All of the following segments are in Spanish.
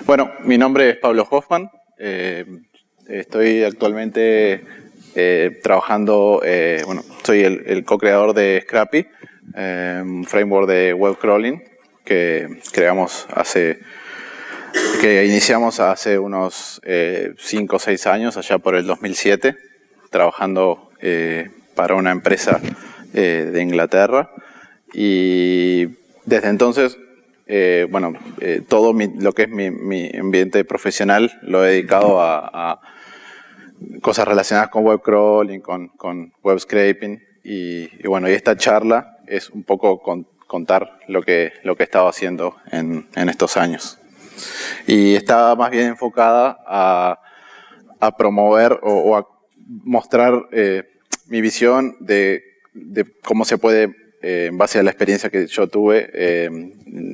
Bueno, mi nombre es Pablo Hoffman. Estoy actualmente trabajando, bueno, soy el co-creador de Scrappy, un framework de web crawling que iniciamos hace unos 5 o 6 años, allá por el 2007, trabajando para una empresa de Inglaterra. Y desde entonces, todo lo que es mi ambiente profesional lo he dedicado a cosas relacionadas con web crawling, con web scraping. Y esta charla es un poco contar lo que he estado haciendo en estos años. Y está más bien enfocada a promover o a mostrar mi visión de cómo se puede, en base a la experiencia que yo tuve,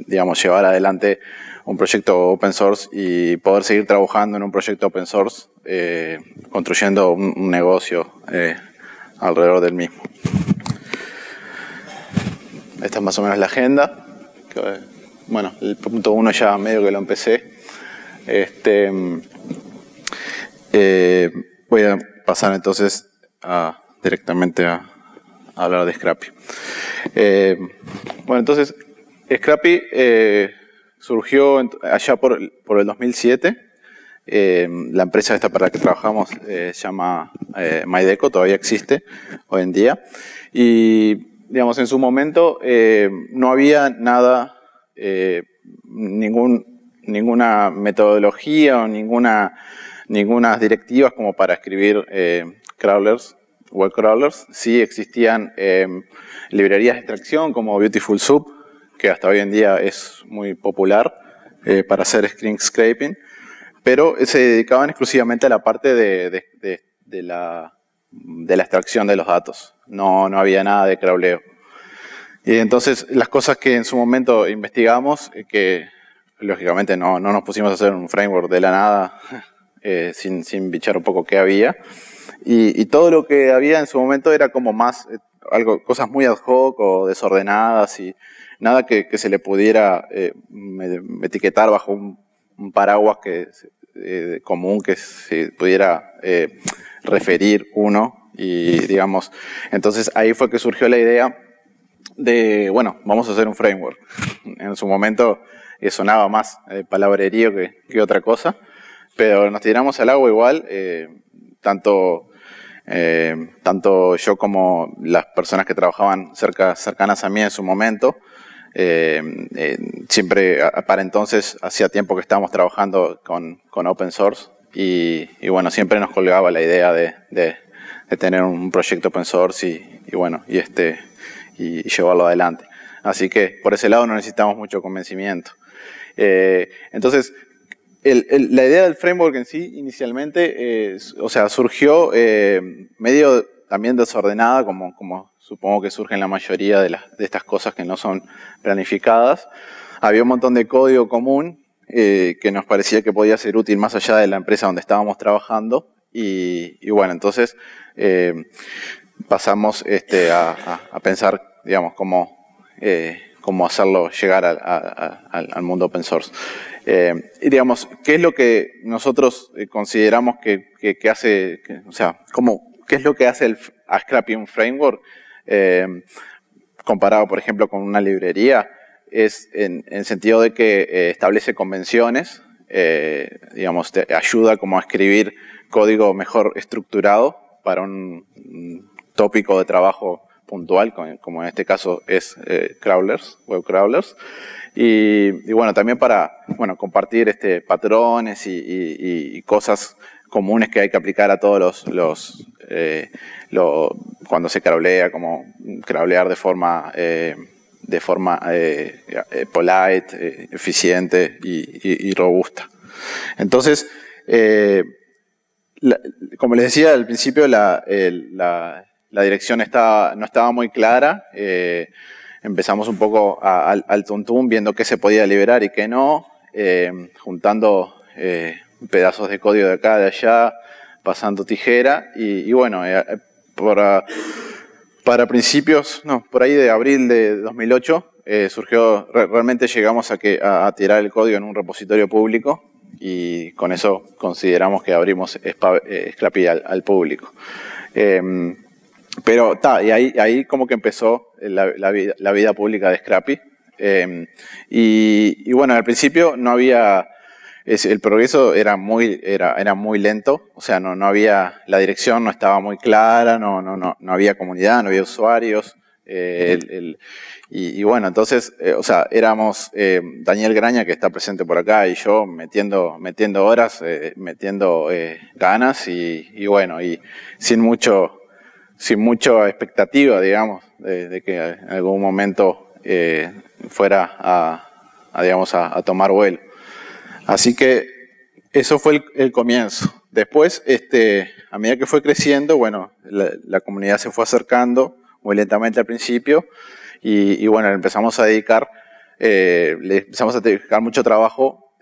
llevar adelante un proyecto open source y poder seguir trabajando en un proyecto open source, construyendo un negocio alrededor del mismo. Esta es más o menos la agenda. Bueno, el punto 1 ya medio que lo empecé. Voy a pasar entonces directamente a hablar de Scrappy. Entonces, Scrappy surgió allá por el 2007. La empresa esta para la que trabajamos se llama Mydeco, todavía existe hoy en día. Y en su momento no había nada, ninguna metodología o ninguna directivas como para escribir crawlers, web crawlers. Sí existían librerías de extracción como Beautiful Soup, que hasta hoy en día es muy popular para hacer string scraping, pero se dedicaban exclusivamente a la parte de la extracción de los datos. No había nada de crawleo. Y entonces las cosas que en su momento investigamos, que lógicamente no nos pusimos a hacer un framework de la nada, sin bichar un poco qué había. Y todo lo que había en su momento era como más cosas muy ad hoc o desordenadas y nada que se le pudiera etiquetar bajo un paraguas común que se pudiera referir uno. Y entonces ahí fue que surgió la idea de, vamos a hacer un framework. En su momento sonaba más palabrerío que otra cosa, pero nos tiramos al agua igual, tanto yo como las personas que trabajaban cercanas a mí en su momento. Siempre, para entonces, hacía tiempo que estábamos trabajando con open source y siempre nos colgaba la idea de tener un proyecto open source y llevarlo adelante. Así que por ese lado no necesitamos mucho convencimiento. Entonces, la idea del framework en sí, inicialmente, surgió medio también desordenada, como supongo que surge en la mayoría de estas cosas que no son planificadas. Había un montón de código común que nos parecía que podía ser útil más allá de la empresa donde estábamos trabajando. Entonces pasamos a pensar, cómo hacerlo llegar al mundo open source. ¿Qué es lo que nosotros consideramos que hace, qué es lo que hace a Scrappy un framework comparado, por ejemplo, con una librería? Es en el sentido de que establece convenciones, te ayuda como a escribir código mejor estructurado para un tópico de trabajo puntual, como en este caso es crawlers, web crawlers. Y también para compartir patrones y cosas comunes que hay que aplicar a todos cuando se crawlea, como crawlear de forma polite, eficiente y robusta. Entonces, como les decía al principio, la dirección no estaba muy clara. Empezamos un poco al tuntún, viendo qué se podía liberar y qué no, juntando pedazos de código de acá, de allá, pasando tijera. Para principios, no, por ahí de abril de 2008, surgió, realmente llegamos a tirar el código en un repositorio público y con eso consideramos que abrimos Scrappy al público. Pero y ahí como que empezó la vida pública de Scrappy. Y bueno, al principio no había, el progreso era muy lento, o sea, no había, la dirección no estaba muy clara, no había comunidad, no había usuarios. Y bueno, entonces, o sea, éramos Daniel Graña, que está presente por acá, y yo metiendo horas, metiendo ganas y bueno, y sin mucha expectativa, digamos, de que en algún momento fuera digamos, a tomar vuelo. Así que eso fue el comienzo. Después, a medida que fue creciendo, bueno, la comunidad se fue acercando muy lentamente al principio y bueno, le empezamos a dedicar mucho trabajo,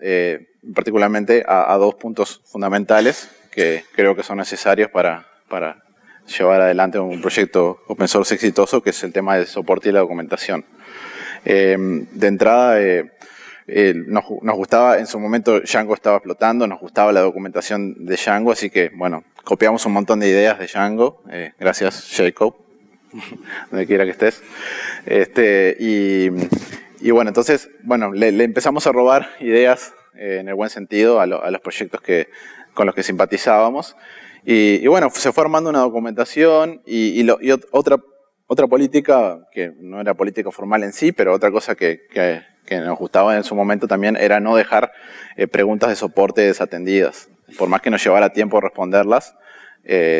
particularmente a dos puntos fundamentales que creo que son necesarios para llevar adelante un proyecto open source exitoso, que es el tema del soporte y la documentación. De entrada, nos gustaba, en su momento Django estaba explotando, nos gustaba la documentación de Django, así que, bueno, copiamos un montón de ideas de Django. Gracias, Jacob, donde quiera que estés. Y bueno, entonces, bueno, le empezamos a robar ideas en el buen sentido a los proyectos con los que simpatizábamos. Y bueno, se fue armando una documentación y otra política, que no era política formal en sí, pero otra cosa que nos gustaba en su momento también era no dejar preguntas de soporte desatendidas. Por más que nos llevara tiempo responderlas,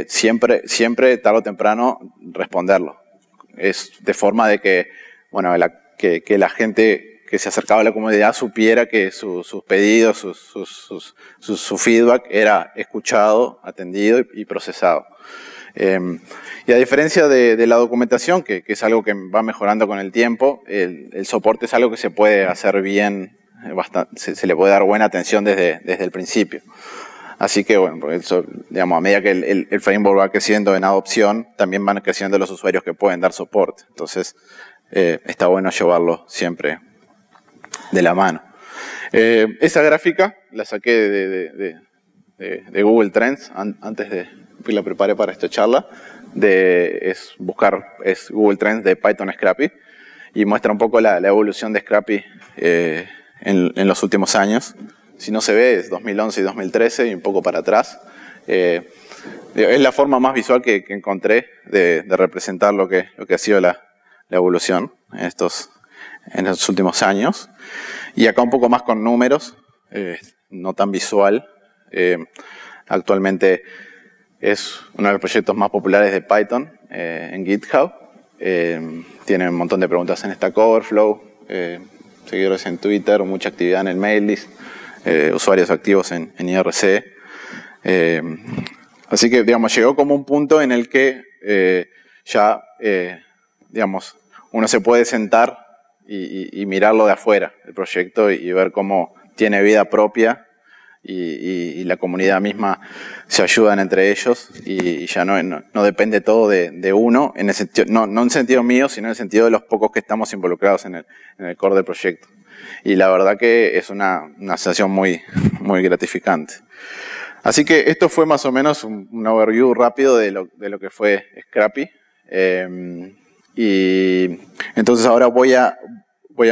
siempre, tarde o temprano, responderlo. Es de forma de que, bueno, que la gente que se acercaba a la comunidad supiera que sus pedidos, su feedback era escuchado, atendido y procesado. Y a diferencia de la documentación, que es algo que va mejorando con el tiempo, el soporte es algo que se puede hacer bien, se le puede dar buena atención desde el principio. Así que, bueno, eso, digamos, a medida que el framework va creciendo en adopción, también van creciendo los usuarios que pueden dar soporte. Entonces, está bueno llevarlo siempre de la mano. Esa gráfica la saqué de Google Trends antes de que la preparé para esta charla. Es Google Trends de Python Scrappy y muestra un poco la evolución de Scrappy en los últimos años. Si no se ve, es 2011 y 2013 y un poco para atrás. Es la forma más visual que encontré de representar lo que ha sido la evolución en los últimos años. Y acá un poco más con números, no tan visual. Actualmente es uno de los proyectos más populares de Python en GitHub. Tiene un montón de preguntas en Stack Overflow, seguidores en Twitter, mucha actividad en el mail list, usuarios activos en IRC. Así que, digamos, llegó como un punto en el que digamos, uno se puede sentar y mirarlo de afuera, el proyecto, y ver cómo tiene vida propia y la comunidad misma se ayudan entre ellos y ya no depende todo de uno, en el sentido, no en sentido mío, sino en el sentido de los pocos que estamos involucrados en el core del proyecto. Y la verdad que es una sensación muy gratificante. Así que esto fue más o menos un overview rápido de lo que fue Scrappy. Y entonces ahora voy a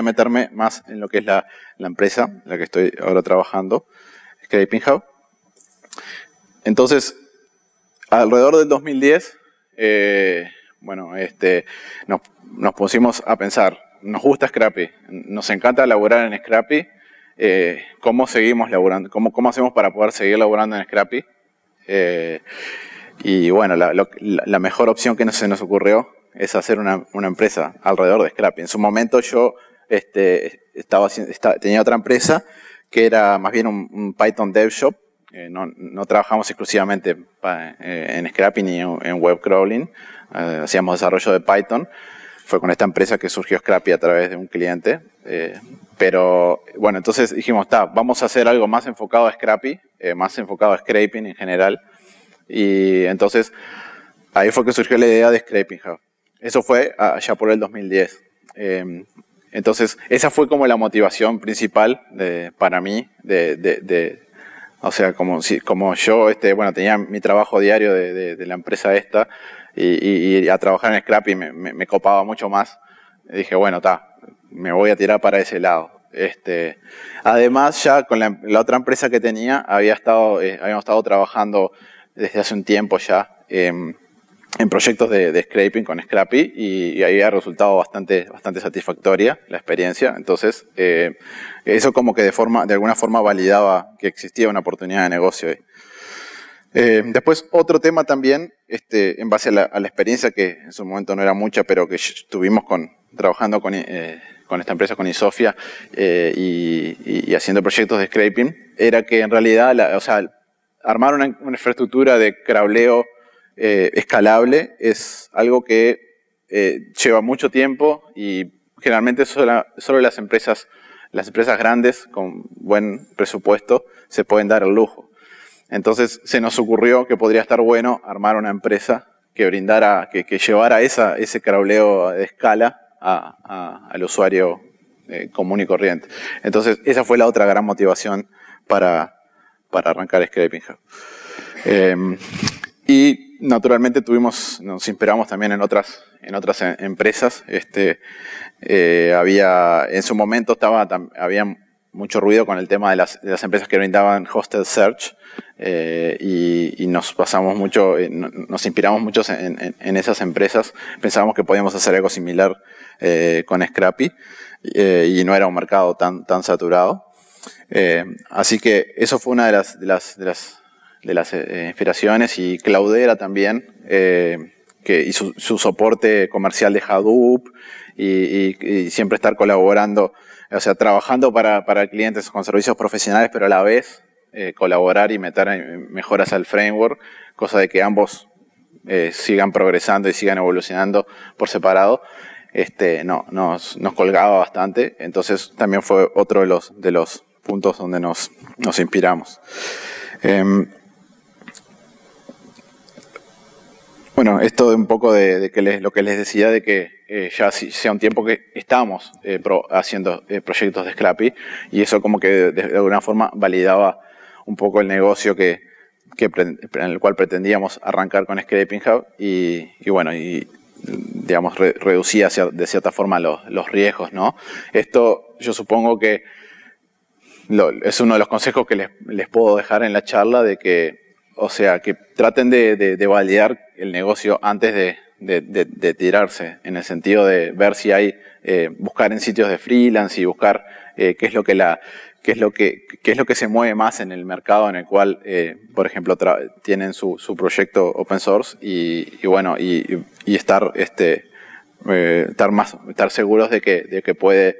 meterme más en lo que es la empresa en la que estoy ahora trabajando, Scraping Hub. Entonces, alrededor del 2010, bueno, nos pusimos a pensar, nos gusta Scrappy, nos encanta laburar en Scrappy, ¿cómo seguimos laburando? ¿Cómo hacemos para poder seguir laburando en Scrappy? Y bueno, la mejor opción que se nos ocurrió es hacer una empresa alrededor de Scrappy. En su momento yo tenía otra empresa que era más bien un Python Dev Shop. No trabajamos exclusivamente en Scrappy ni en web crawling. Hacíamos desarrollo de Python. Fue con esta empresa que surgió Scrappy a través de un cliente. Pero bueno, entonces dijimos, vamos a hacer algo más enfocado a Scrappy, más enfocado a scraping en general. Y entonces ahí fue que surgió la idea de Scraping Hub. Eso fue allá por el 2010. Entonces, esa fue como la motivación principal para mí, o sea, como yo bueno, tenía mi trabajo diario de la empresa esta y a trabajar en Scrappy me copaba mucho más. Dije, bueno, me voy a tirar para ese lado. Además, ya con la otra empresa que tenía, habíamos estado trabajando desde hace un tiempo ya en proyectos de scraping con Scrappy y ahí ha resultado bastante satisfactoria la experiencia. Entonces, eso como que de alguna forma validaba que existía una oportunidad de negocio ahí. Después, otro tema también, en base a la experiencia que en su momento no era mucha, pero que tuvimos trabajando con esta empresa, con Isofia, y haciendo proyectos de scraping, era que en realidad, armar una infraestructura de crawleo escalable es algo que lleva mucho tiempo y generalmente solo las empresas grandes con buen presupuesto se pueden dar el lujo. Entonces se nos ocurrió que podría estar bueno armar una empresa que brindara, que llevara ese crawleo de escala al usuario común y corriente. Entonces esa fue la otra gran motivación para arrancar Scraping Hub. Y naturalmente nos inspiramos también en otras empresas. En su momento había mucho ruido con el tema de las empresas que brindaban hosted search, y nos inspiramos mucho en esas empresas. Pensábamos que podíamos hacer algo similar con Scrappy, y no era un mercado tan saturado. Así que eso fue una de las inspiraciones, y Cloudera también, y su soporte comercial de Hadoop, y siempre estar colaborando, o sea, trabajando para clientes con servicios profesionales, pero a la vez colaborar y meter mejoras al framework, cosa de que ambos sigan progresando y sigan evolucionando por separado. Nos colgaba bastante. Entonces también fue otro de los puntos donde nos inspiramos. Bueno, esto de un poco lo que les decía, de que ya sea un tiempo que estamos haciendo proyectos de Scrappy, y eso como que de alguna forma validaba un poco el negocio en el cual pretendíamos arrancar con Scraping Hub, y bueno, digamos, reducía de cierta forma los riesgos, ¿no? Esto yo supongo que es uno de los consejos que les puedo dejar en la charla, de que, o sea, que traten de validar el negocio antes de tirarse, en el sentido de ver si hay, buscar en sitios de freelance y buscar qué es lo que se mueve más en el mercado en el cual, por ejemplo, tienen su proyecto open source, y bueno, y estar seguros de que puede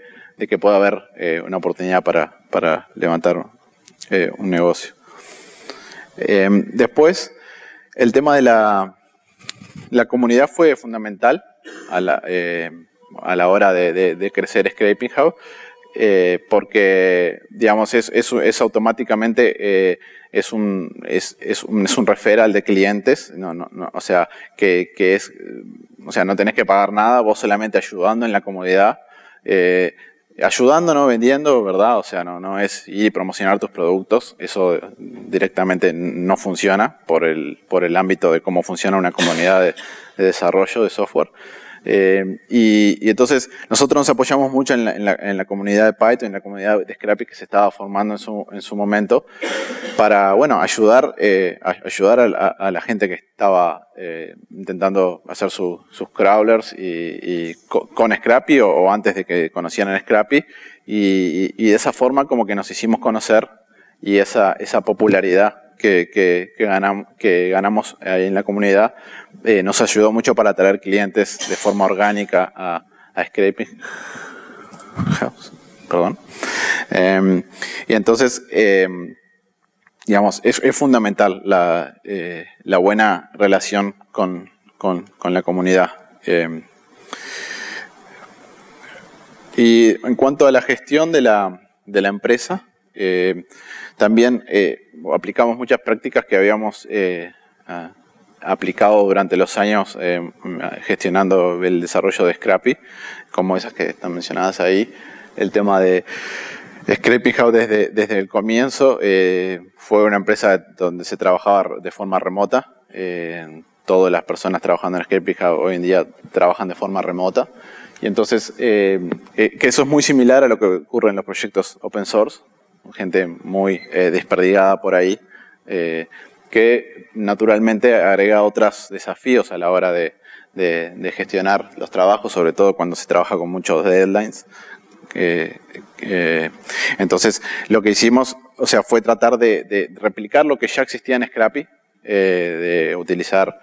haber una oportunidad para levantar un negocio. Después, el tema de la comunidad fue fundamental a la hora de crecer Scraping Hub, porque, digamos, es automáticamente es un referral de clientes, o sea, o sea, no tenés que pagar nada, vos solamente ayudando en la comunidad, ayudando, no vendiendo, ¿verdad? O sea, no es ir y promocionar tus productos. Eso directamente no funciona por el ámbito de cómo funciona una comunidad de desarrollo de software. Y entonces nosotros nos apoyamos mucho en la comunidad de Python, en la comunidad de Scrappy que se estaba formando en su momento, para, bueno, ayudar a la gente que estaba intentando hacer sus crawlers y con Scrappy o antes de que conocieran Scrappy, y de esa forma como que nos hicimos conocer, y esa popularidad que ganamos ahí en la comunidad nos ayudó mucho para atraer clientes de forma orgánica a Scraping House. Perdón. Y entonces, digamos, es fundamental la buena relación con la comunidad. Y en cuanto a la gestión de la empresa, también aplicamos muchas prácticas que habíamos aplicado durante los años gestionando el desarrollo de Scrappy, como esas que están mencionadas ahí. El tema de Scraping House desde el comienzo fue una empresa donde se trabajaba de forma remota. Todas las personas trabajando en Scraping House hoy en día trabajan de forma remota. Y entonces, que eso es muy similar a lo que ocurre en los proyectos open source. Gente muy desperdigada por ahí, que naturalmente agrega otros desafíos a la hora de gestionar los trabajos, sobre todo cuando se trabaja con muchos deadlines. Entonces, lo que hicimos, o sea, fue tratar de replicar lo que ya existía en Scrappy, de utilizar,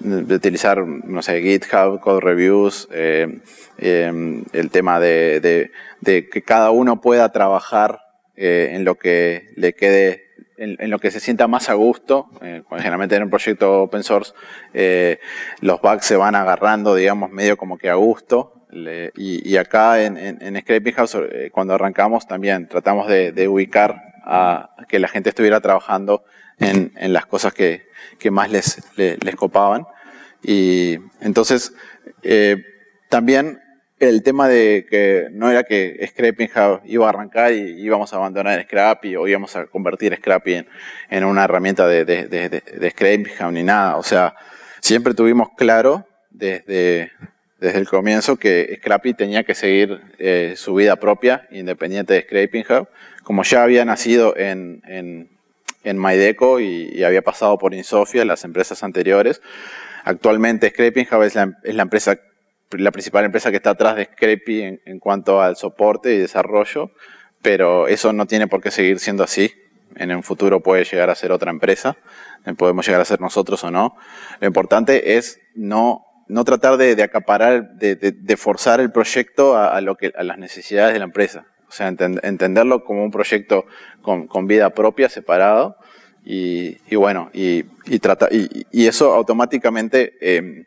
no sé, GitHub, Code Reviews, el tema de que cada uno pueda trabajar en lo que le quede, en lo que se sienta más a gusto. Generalmente en un proyecto open source los bugs se van agarrando, digamos, medio como que a gusto. Y acá en Scraping House, cuando arrancamos, también tratamos de ubicar a que la gente estuviera trabajando en las cosas que más les copaban. Y entonces, también el tema de que no era que Scraping House iba a arrancar y íbamos a abandonar Scrappy o íbamos a convertir Scrappy en una herramienta de Scraping House ni nada. O sea, siempre tuvimos claro desde el comienzo que Scrappy tenía que seguir su vida propia, independiente de Scraping House. Como ya había nacido en Mydeco y había pasado por Insofia, las empresas anteriores, actualmente Scraping House es la principal empresa que está atrás de Scrapy en cuanto al soporte y desarrollo, pero eso no tiene por qué seguir siendo así. En un futuro puede llegar a ser otra empresa, podemos llegar a ser nosotros o no. Lo importante es no tratar de acaparar, de forzar el proyecto a las necesidades de la empresa. O sea, entenderlo como un proyecto con vida propia, separado, y bueno, y eso automáticamente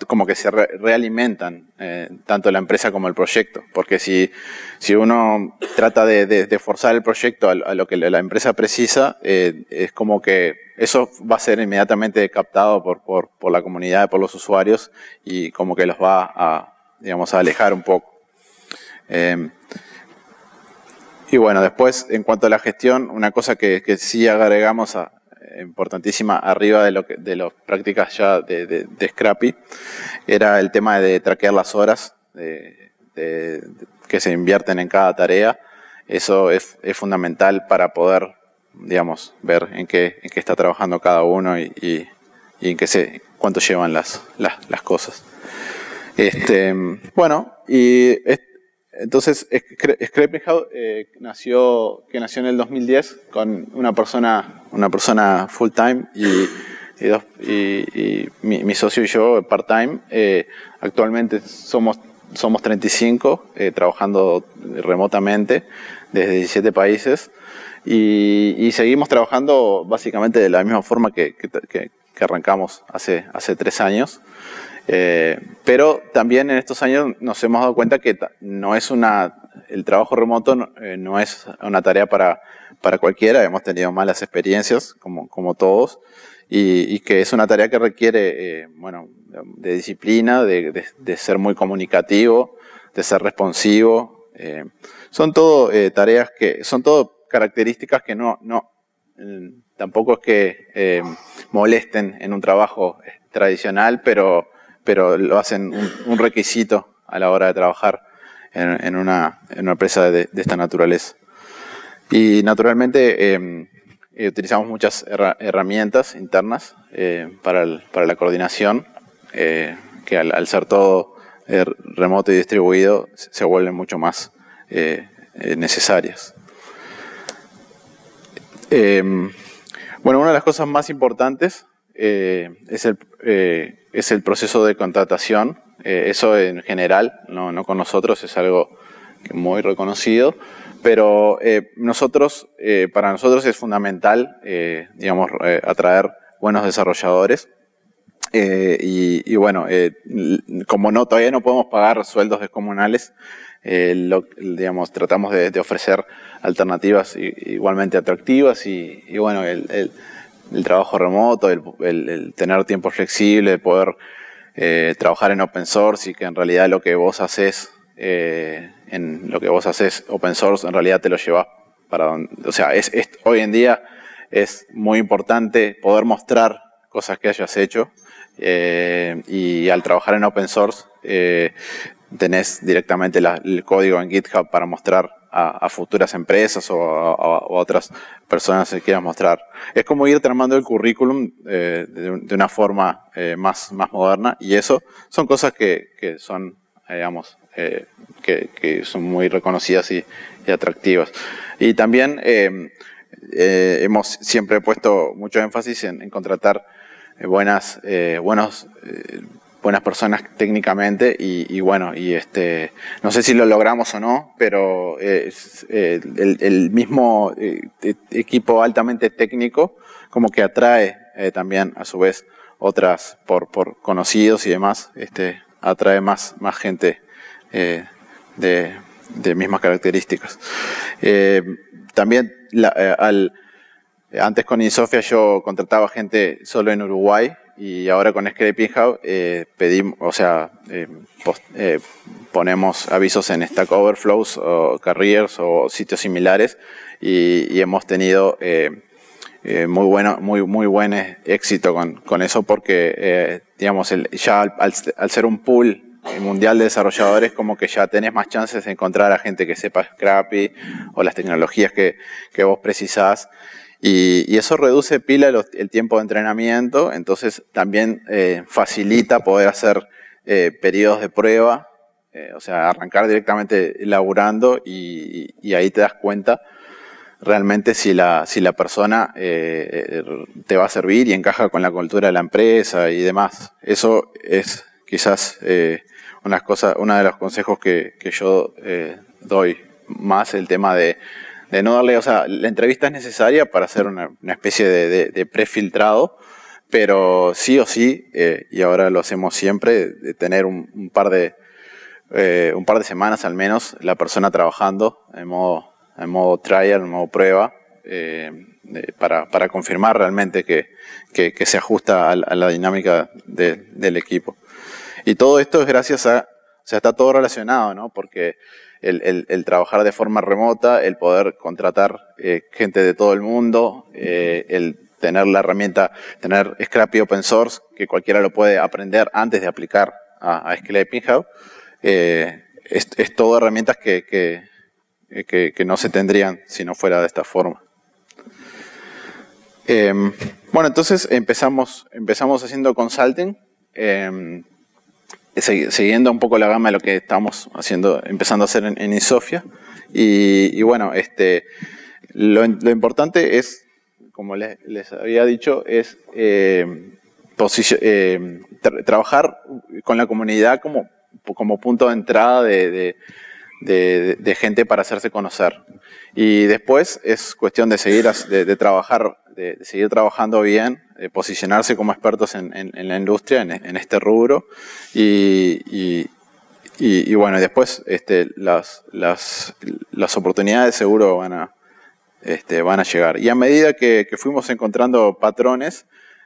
como que se realimientan tanto la empresa como el proyecto, porque si uno trata de forzar el proyecto a lo que la empresa precisa, es como que eso va a ser inmediatamente captado por la comunidad, por los usuarios, y como que los va digamos, a alejar un poco. Y bueno, después, en cuanto a la gestión, una cosa que sí agregamos importantísima arriba de las prácticas ya de Scrappy era el tema de traquear las horas que se invierten en cada tarea. Eso es fundamental para poder, digamos, ver en qué está trabajando cada uno y en cuánto llevan las cosas. Bueno, entonces Scraping House nació en el 2010 con una persona full time y mi socio y yo part time. Actualmente somos 35 trabajando remotamente desde 17 países y seguimos trabajando básicamente de la misma forma que arrancamos hace 3 años. Pero también en estos años nos hemos dado cuenta que el trabajo remoto no es una tarea para cualquiera. Hemos tenido malas experiencias, como todos, y que es una tarea que requiere bueno, de disciplina, de ser muy comunicativo, de ser responsivo. Son todo son todo características que tampoco es que molesten en un trabajo tradicional, pero lo hacen un requisito a la hora de trabajar en una empresa de esta naturaleza. Y naturalmente utilizamos muchas herramientas internas para la coordinación, que al ser todo remoto y distribuido se vuelven mucho más necesarias. Bueno, una de las cosas más importantes es el proceso de contratación. Eso en general, no con nosotros, es algo muy reconocido, pero para nosotros es fundamental, digamos, atraer buenos desarrolladores. Y bueno, como todavía no podemos pagar sueldos descomunales, digamos, tratamos de ofrecer alternativas igualmente atractivas y bueno, trabajo remoto, el tener tiempo flexible, el poder trabajar en open source y que en realidad lo que vos haces open source en realidad te lo llevas para donde, o sea, hoy en día es muy importante poder mostrar cosas que hayas hecho y al trabajar en open source tenés directamente el código en GitHub para mostrar a futuras empresas o a otras personas que quieras mostrar. Es como ir armando el currículum de una forma más moderna, y eso son cosas que son, digamos, que son muy reconocidas y atractivas. Y también hemos siempre puesto mucho énfasis en contratar buenas personas técnicamente y bueno, no sé si lo logramos o no, pero el mismo equipo altamente técnico como que atrae también a su vez otras por conocidos y demás, atrae más gente de mismas características. También antes con Insofia yo contrataba gente solo en Uruguay, y ahora con Scraping Hub ponemos avisos en Stack Overflows o Careers o sitios similares, y hemos tenido muy buen éxito con eso, porque digamos ya al ser un pool mundial de desarrolladores, como que ya tenés más chances de encontrar a gente que sepa Scrappy o las tecnologías que vos precisás. Y eso reduce pila el tiempo de entrenamiento, entonces también facilita poder hacer periodos de prueba, o sea, arrancar directamente laburando, y ahí te das cuenta realmente si la persona te va a servir y encaja con la cultura de la empresa y demás. Eso es quizás uno de los consejos que yo doy más, el tema de no darle, o sea, la entrevista es necesaria para hacer una especie de prefiltrado, pero sí o sí, y ahora lo hacemos siempre, de tener un par de semanas al menos la persona trabajando en modo trial, en modo prueba, para confirmar realmente que se ajusta a la dinámica del equipo. Y todo esto es gracias o sea, está todo relacionado, ¿no? Porque el trabajar de forma remota, el poder contratar gente de todo el mundo, el tener la herramienta, tener Scrappy Open Source, que cualquiera lo puede aprender antes de aplicar a Scrapping Hub, es todo herramientas que no se tendrían si no fuera de esta forma. Bueno, entonces empezamos haciendo consulting, siguiendo un poco la gama de lo que estamos empezando a hacer en Insofia. Y bueno, lo importante es, como les había dicho, es trabajar con la comunidad como punto de entrada de gente para hacerse conocer. Y después es cuestión de seguir seguir trabajando bien, posicionarse como expertos en la industria, en este rubro, y bueno, después las oportunidades seguro van a llegar. Y a medida que fuimos encontrando patrones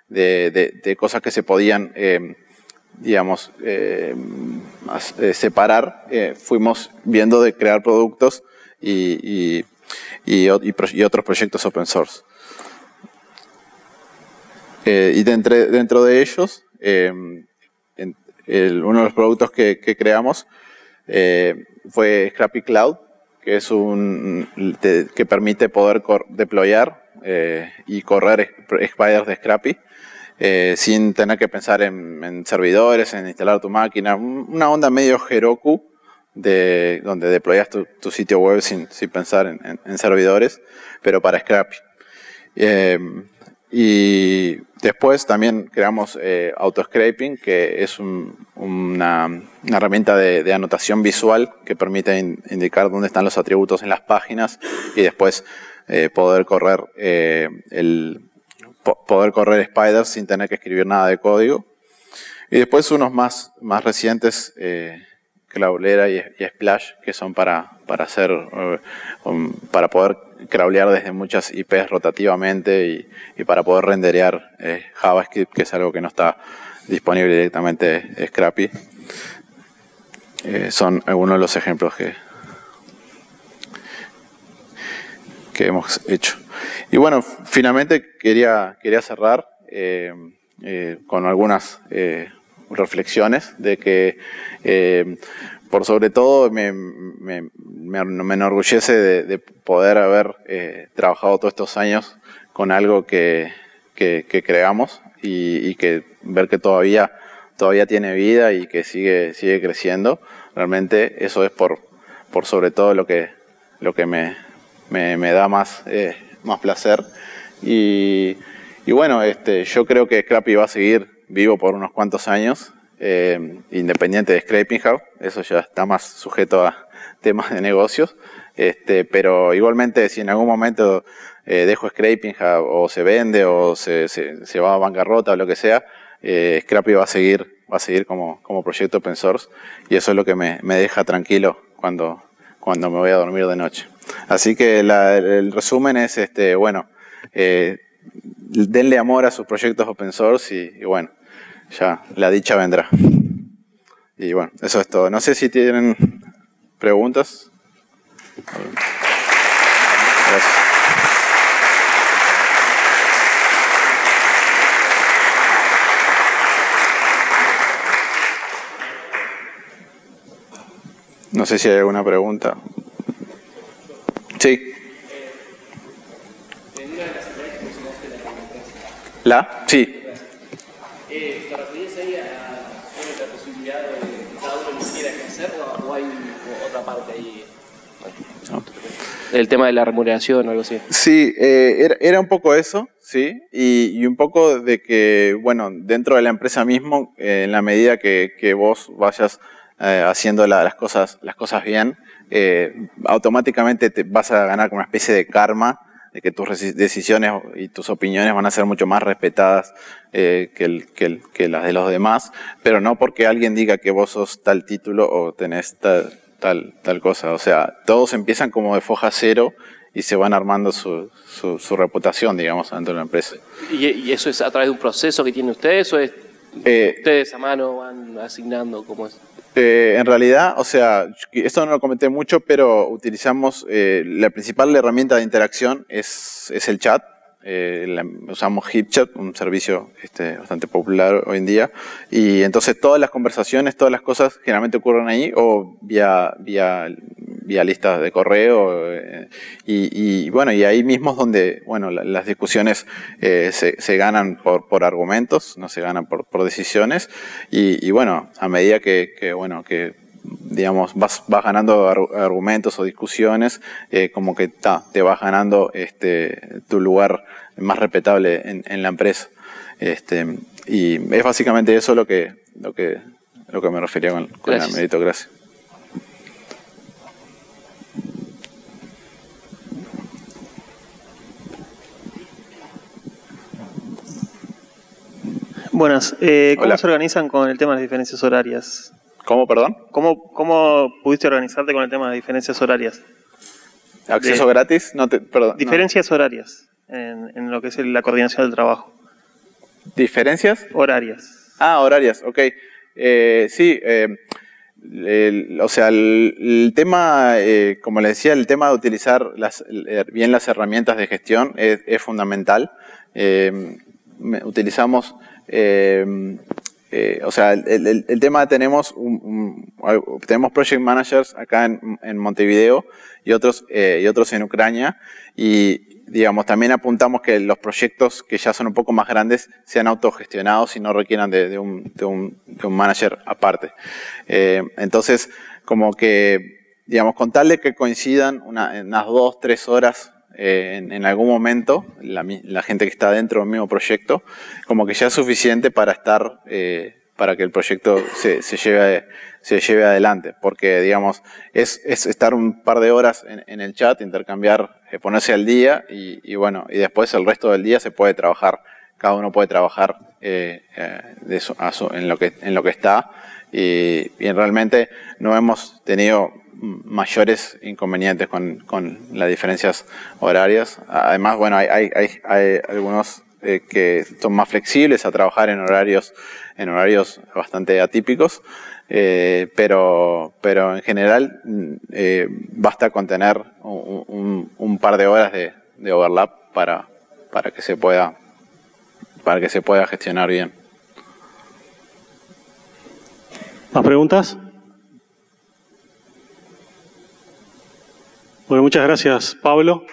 de cosas que se podían digamos, separar, fuimos viendo de crear productos y otros proyectos open source. Y dentro de ellos, uno de los productos que creamos fue Scrappy Cloud, que es que permite poder deployar y correr spiders de Scrappy sin tener que pensar en servidores, en instalar tu máquina. Una onda medio Heroku, donde deployas tu sitio web sin pensar en servidores, pero para Scrappy. Y después también creamos Autoscraping, que es una herramienta de anotación visual que permite indicar dónde están los atributos en las páginas, y después poder correr spiders sin tener que escribir nada de código. Y después unos más recientes Crawlera y Splash, que son para poder crawlear desde muchas IPs rotativamente y para poder renderear JavaScript, que es algo que no está disponible directamente de Scrappy. Son algunos de los ejemplos que hemos hecho. Y bueno, finalmente quería cerrar con algunas reflexiones de que por sobre todo me enorgullece de poder haber trabajado todos estos años con algo que creamos y que ver que todavía tiene vida y que sigue creciendo. Realmente eso es por sobre todo lo que me da más placer. Y bueno, yo creo que Scrappy va a seguir vivo por unos cuantos años, independiente de Scraping Hub. Eso ya está más sujeto a temas de negocios. Pero igualmente, si en algún momento dejo Scraping Hub o se vende o se va a bancarrota o lo que sea, Scrappy va a seguir como proyecto open source, y eso es lo que me deja tranquilo cuando me voy a dormir de noche. Así que el resumen es, bueno, denle amor a sus proyectos open source y bueno, ya la dicha vendrá. Y bueno, eso es todo. No sé si tienen preguntas. Gracias. No sé si hay alguna pregunta. Sí. Sí. ¿Te referías ahí a la posibilidad de que cada uno quisiera hacerlo o hay otra parte ahí? No. El tema de la remuneración o algo así. Sí, era un poco eso, sí, y un poco de que, bueno, dentro de la empresa mismo, en la medida que vos vayas haciendo las cosas bien, automáticamente te vas a ganar como una especie de karma, de que tus decisiones y tus opiniones van a ser mucho más respetadas que las de los demás, pero no porque alguien diga que vos sos tal título o tenés tal cosa. O sea, todos empiezan como de foja cero y se van armando su reputación, digamos, dentro de la empresa. ¿Y eso es a través de un proceso que tienen ustedes o es ustedes a mano van asignando? ¿Cómo es? En realidad, o sea, esto no lo comenté mucho, pero utilizamos, la principal herramienta de interacción es el chat. Usamos HipChat, un servicio bastante popular hoy en día, y entonces todas las conversaciones, todas las cosas generalmente ocurren ahí o vía listas de correo, y bueno, y ahí mismo es donde, bueno, las discusiones se ganan por argumentos, no se ganan por decisiones, y bueno, a medida que digamos, vas ganando argumentos o discusiones, como que te vas ganando tu lugar más respetable en la empresa. Y es básicamente eso lo que me refería con la meritocracia. Buenas. ¿Cómo se organizan con el tema de las diferencias horarias? ¿Cómo, perdón? ¿Cómo pudiste organizarte con el tema de diferencias horarias? ¿Acceso gratis? Perdón. Diferencias horarias en lo que es la coordinación del trabajo. ¿Diferencias? Horarias. Horarias, ok. Sí, o sea, el tema, como les decía, el tema de utilizar bien las herramientas de gestión es fundamental. Utilizamos... o sea, el tema tenemos project managers acá en Montevideo y otros en Ucrania, y digamos también apuntamos que los proyectos que ya son un poco más grandes sean autogestionados y no requieran de un manager aparte. Entonces, como que, digamos, con tal de que coincidan unas 2-3 horas en algún momento, la gente que está dentro del mismo proyecto, como que ya es suficiente para estar, para que el proyecto se lleve adelante. Porque, digamos, es estar un par de horas en el chat, intercambiar, ponerse al día y bueno, y después el resto del día se puede trabajar. Cada uno puede trabajar en lo que está, y realmente no hemos tenido mayores inconvenientes con las diferencias horarias. Además, bueno, hay algunos que son más flexibles a trabajar en horarios bastante atípicos, pero en general basta con tener un par de horas de overlap para que se pueda gestionar bien. ¿Más preguntas? Bueno, muchas gracias, Pablo.